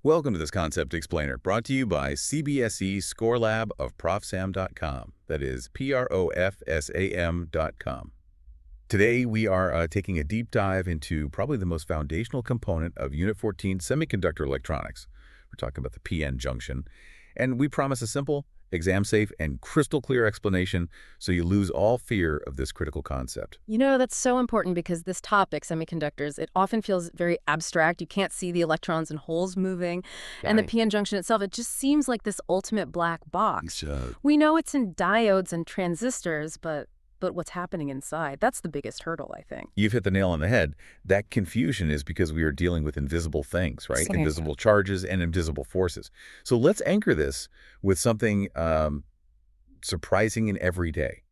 Welcome to this Concept Explainer, brought to you by CBSE ScoreLab of ProfSam.com. That is ProfSam.com. Today, we are taking a deep dive into probably the most foundational component of Unit 14 semiconductor electronics. We're talking about the PN junction. And we promise a simple, exam-safe, and crystal-clear explanation so you lose all fear of this critical concept. You know, that's so important because this topic, semiconductors, it often feels very abstract. You can't see the electrons and holes moving. And the PN junction itself, it just seems like this ultimate black box. We know it's in diodes and transistors, but what's happening inside, that's the biggest hurdle, I think. You've hit the nail on the head. That confusion is because we are dealing with invisible things, right? Same. Invisible charges and invisible forces. So let's anchor this with something surprising and everyday.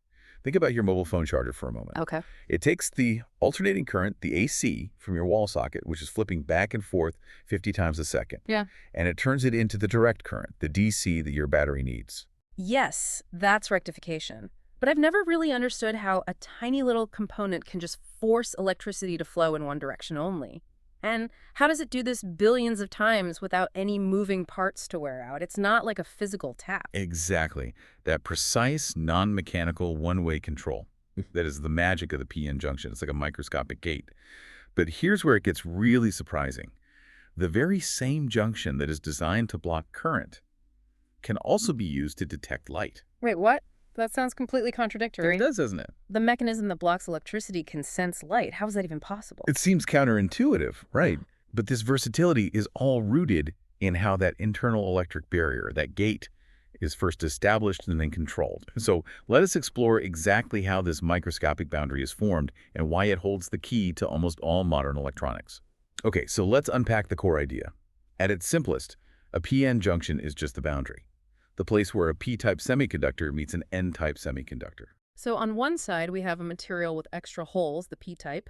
Think about your mobile phone charger for a moment. Okay. It takes the alternating current, the AC, from your wall socket, which is flipping back and forth 50 times a second. Yeah. And it turns it into the direct current, the DC that your battery needs. Yes, that's rectification. But I've never really understood how a tiny little component can just force electricity to flow in one direction only. And how does it do this billions of times without any moving parts to wear out? It's not like a physical tap. Exactly. That precise, non-mechanical, one-way control. That is the magic of the PN junction. It's like a microscopic gate. But here's where it gets really surprising. The very same junction that is designed to block current can also be used to detect light. Wait, what? That sounds completely contradictory. It does, doesn't it? The mechanism that blocks electricity can sense light. How is that even possible? It seems counterintuitive, right? But this versatility is all rooted in how that internal electric barrier, that gate, is first established and then controlled. So let us explore exactly how this microscopic boundary is formed and why it holds the key to almost all modern electronics. Okay, so let's unpack the core idea. At its simplest, a PN junction is just the boundary. The place where a p-type semiconductor meets an n-type semiconductor. So on one side, we have a material with extra holes, the p-type,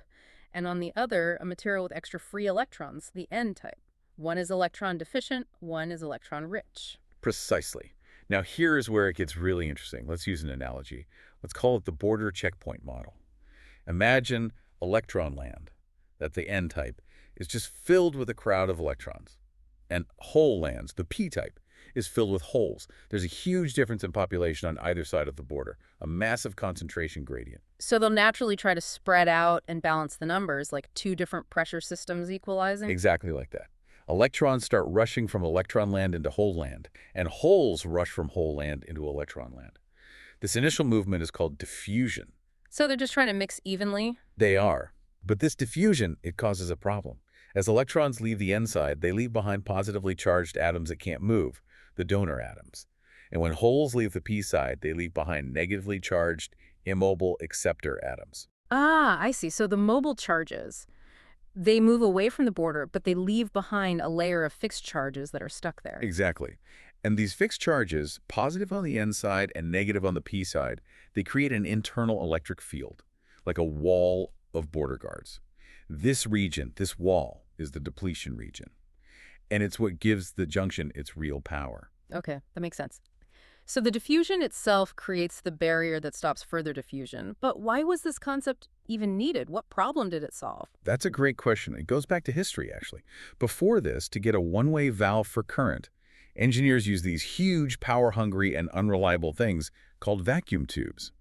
and on the other, a material with extra free electrons, the n-type. One is electron deficient, one is electron rich. Precisely. Now here's where it gets really interesting. Let's use an analogy. Let's call it the border checkpoint model. Imagine electron land, that the n-type, is just filled with a crowd of electrons. And hole lands, the p-type, is filled with holes. There's a huge difference in population on either side of the border, a massive concentration gradient. So they'll naturally try to spread out and balance the numbers, like two different pressure systems equalizing? Exactly like that. Electrons start rushing from electron land into hole land, and holes rush from hole land into electron land. This initial movement is called diffusion. So they're just trying to mix evenly? They are. But this diffusion, it causes a problem. As electrons leave the n side, they leave behind positively charged atoms that can't move, the donor atoms. And when holes leave the p side, they leave behind negatively charged, immobile acceptor atoms. Ah, I see. So the mobile charges, they move away from the border, but they leave behind a layer of fixed charges that are stuck there. Exactly. And these fixed charges, positive on the n side and negative on the p side, they create an internal electric field, like a wall of border guards. This region, this wall, is the depletion region. And it's what gives the junction its real power. Okay, that makes sense. So the diffusion itself creates the barrier that stops further diffusion. But why was this concept even needed? What problem did it solve? That's a great question. It goes back to history, actually. Before this, to get a one-way valve for current, engineers used these huge, power-hungry, and unreliable things called vacuum tubes.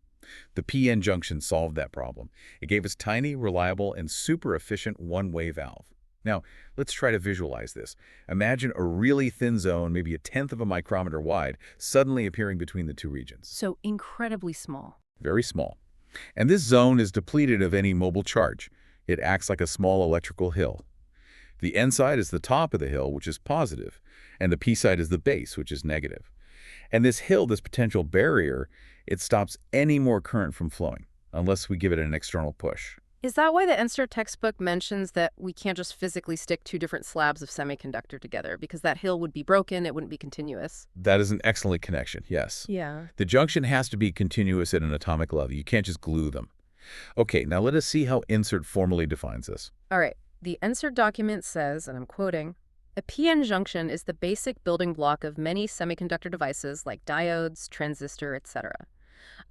The PN junction solved that problem. It gave us tiny, reliable, and super efficient one-way valve. Now, let's try to visualize this. Imagine a really thin zone, maybe 1/10 of a micrometer wide, suddenly appearing between the two regions. So incredibly small. Very small. And this zone is depleted of any mobile charge. It acts like a small electrical hill. The n side is the top of the hill, which is positive, and the p side is the base, which is negative. And this hill, this potential barrier, it stops any more current from flowing, unless we give it an external push. Is that why the ENSTR textbook mentions that we can't just physically stick two different slabs of semiconductor together because that hill would be broken, it wouldn't be continuous? That is an excellent connection, yes. Yeah. The junction has to be continuous at an atomic level. You can't just glue them. Okay, now let us see how INSERT formally defines this. All right. The ENSERT document says, and I'm quoting, "A PN junction is the basic building block of many semiconductor devices like diodes, transistor, etc.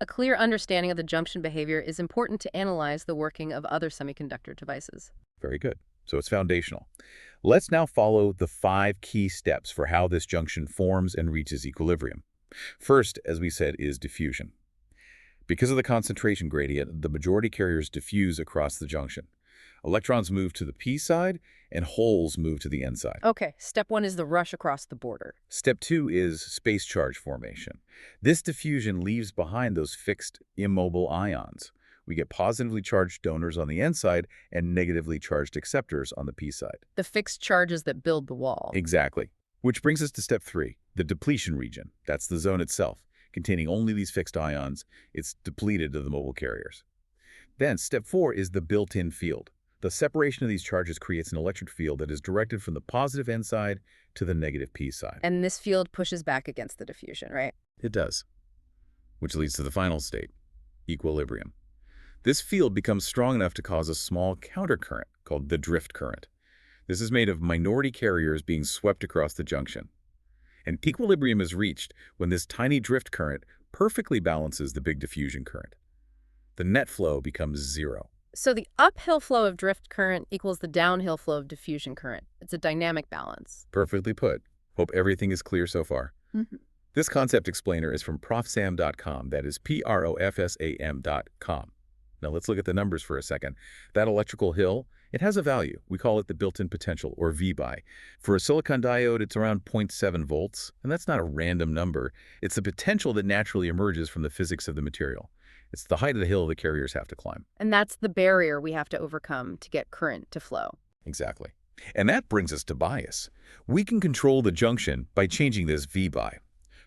A clear understanding of the junction behavior is important to analyze the working of other semiconductor devices." Very good. so it's foundational. Let's now follow the 5 key steps for how this junction forms and reaches equilibrium. First, as we said, is diffusion. Because of the concentration gradient, the majority carriers diffuse across the junction. Electrons move to the p side, and holes move to the n side. Okay, step 1 is the rush across the border. Step 2 is space charge formation. This diffusion leaves behind those fixed, immobile ions. We get positively charged donors on the n side and negatively charged acceptors on the p side. The fixed charges that build the wall. Exactly. Which brings us to step 3, the depletion region. That's the zone itself, containing only these fixed ions. It's depleted of the mobile carriers. Then step 4 is the built-in field. The separation of these charges creates an electric field that is directed from the positive n side to the negative p side. And this field pushes back against the diffusion, right? It does. Which leads to the final state, equilibrium. This field becomes strong enough to cause a small countercurrent called the drift current. This is made of minority carriers being swept across the junction. And equilibrium is reached when this tiny drift current perfectly balances the big diffusion current. The net flow becomes 0. So the uphill flow of drift current equals the downhill flow of diffusion current. It's a dynamic balance. Perfectly put. Hope everything is clear so far. This concept explainer is from ProfSam.com. That is ProfSam.com. Now let's look at the numbers for a second. That electrical hill, it has a value. We call it the built-in potential, or VBI. For a silicon diode, it's around 0.7 volts, and that's not a random number. It's the potential that naturally emerges from the physics of the material. It's the height of the hill the carriers have to climb. And that's the barrier we have to overcome to get current to flow. Exactly. And that brings us to bias. We can control the junction by changing this VBI.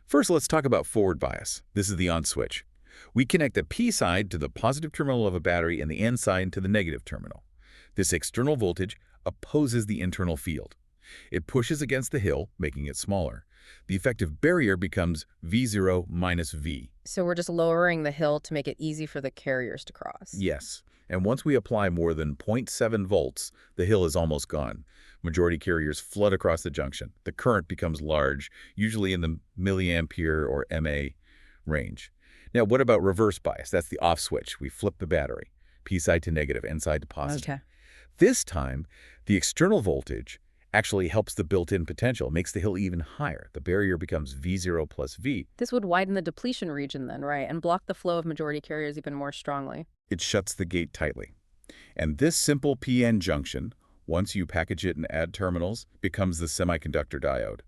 First, let's talk about forward bias. This is the on switch. We connect the P side to the positive terminal of a battery and the N side to the negative terminal. This external voltage opposes the internal field. It pushes against the hill, making it smaller. The effective barrier becomes V0 minus V. So we're just lowering the hill to make it easy for the carriers to cross. Yes. And once we apply more than 0.7 volts, the hill is almost gone. Majority carriers flood across the junction. The current becomes large, usually in the milliampere or mA range. Now, what about reverse bias? That's the off switch. We flip the battery, P side to negative, N side to positive. Okay. This time, the external voltage actually helps the built-in potential, makes the hill even higher. The barrier becomes V0 plus V. This would widen the depletion region then, right? And block the flow of majority carriers even more strongly. It shuts the gate tightly. And this simple PN junction, once you package it and add terminals, becomes the semiconductor diode.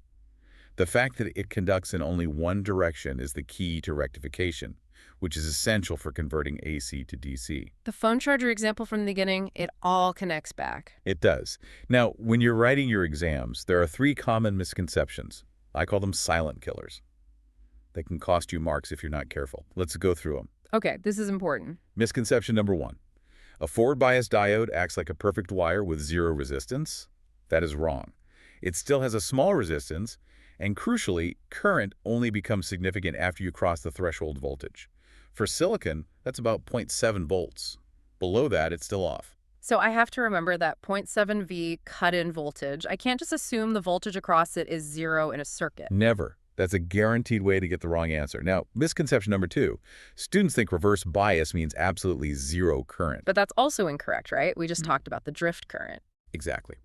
The fact that it conducts in only one direction is the key to rectification, which is essential for converting AC to DC. The phone charger example from the beginning, it all connects back. It does. Now, when you're writing your exams, there are 3 common misconceptions. I call them silent killers. They can cost you marks if you're not careful. Let's go through them. Okay, this is important. Misconception number 1. A forward bias diode acts like a perfect wire with 0 resistance. That is wrong. It still has a small resistance, and crucially, current only becomes significant after you cross the threshold voltage. For silicon, that's about 0.7 volts. Below that, it's still off. So I have to remember that 0.7 V cut-in voltage. I can't just assume the voltage across it is 0 in a circuit. Never. That's a guaranteed way to get the wrong answer. Now, misconception number 2. Students think reverse bias means absolutely 0 current. But that's also incorrect, right? We just talked about the drift current. Exactly.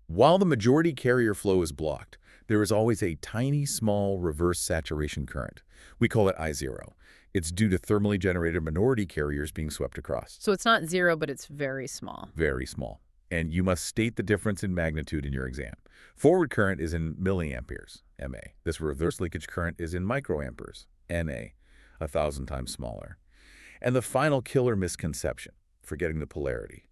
While the majority carrier flow is blocked, there is always a tiny, small reverse saturation current. We call it I0. It's due to thermally generated minority carriers being swept across. So it's not 0, but it's very small. Very small. And you must state the difference in magnitude in your exam. Forward current is in milliamperes, MA. This reverse leakage current is in microamperes, NA, 1,000 times smaller. And the final killer misconception, forgetting the polarity.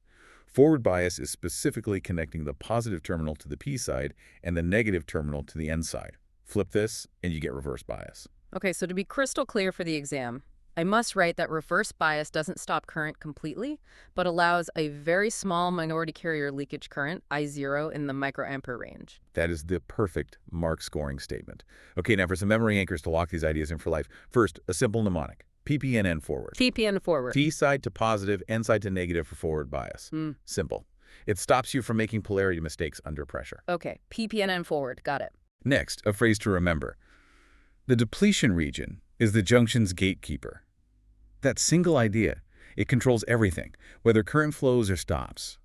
Forward bias is specifically connecting the positive terminal to the P side and the negative terminal to the N side. Flip this, and you get reverse bias. Okay, so to be crystal clear for the exam, I must write that reverse bias doesn't stop current completely, but allows a very small minority carrier leakage current, I0, in the microampere range. That is the perfect mark scoring statement. Okay, now for some memory anchors to lock these ideas in for life. First, a simple mnemonic. PPNN forward. PPN forward. P side to positive, N side to negative for forward bias. Simple. It stops you from making polarity mistakes under pressure. Okay, PPNN forward. Got it. Next, a phrase to remember. The depletion region is the junction's gatekeeper. That single idea, it controls everything, whether current flows or stops.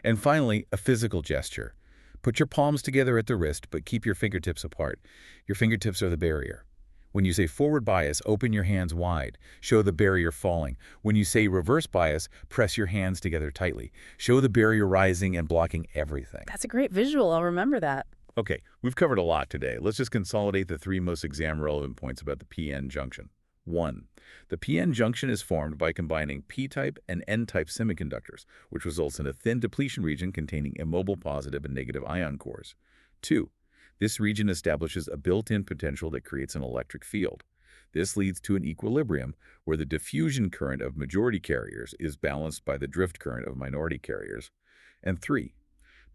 And finally, a physical gesture. Put your palms together at the wrist, but keep your fingertips apart. Your fingertips are the barrier. When you say forward bias, open your hands wide. Show the barrier falling. When you say reverse bias, press your hands together tightly. Show the barrier rising and blocking everything. That's a great visual. I'll remember that. Okay, we've covered a lot today. Let's just consolidate the 3 most exam-relevant points about the p-n junction. 1. The p-n junction is formed by combining p-type and n-type semiconductors, which results in a thin depletion region containing immobile positive and negative ion cores. 2. This region establishes a built-in potential that creates an electric field. This leads to an equilibrium where the diffusion current of majority carriers is balanced by the drift current of minority carriers. And 3.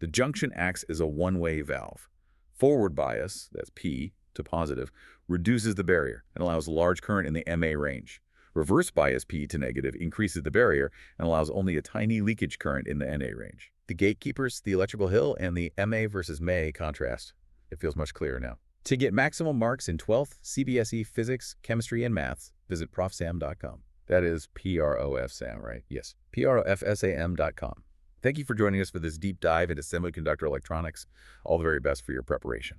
The junction acts as a one-way valve. Forward bias, that's P, to positive, reduces the barrier and allows large current in the MA range. Reverse bias P to negative increases the barrier and allows only a tiny leakage current in the NA range. The gatekeepers, the electrical hill, and the MA versus MA contrast. It feels much clearer now. To get maximum marks in 12th CBSE Physics, Chemistry, and Maths, visit ProfSam.com. That is PROFSam, right? Yes, PROFSAM.com. Thank you for joining us for this deep dive into semiconductor electronics. All the very best for your preparation.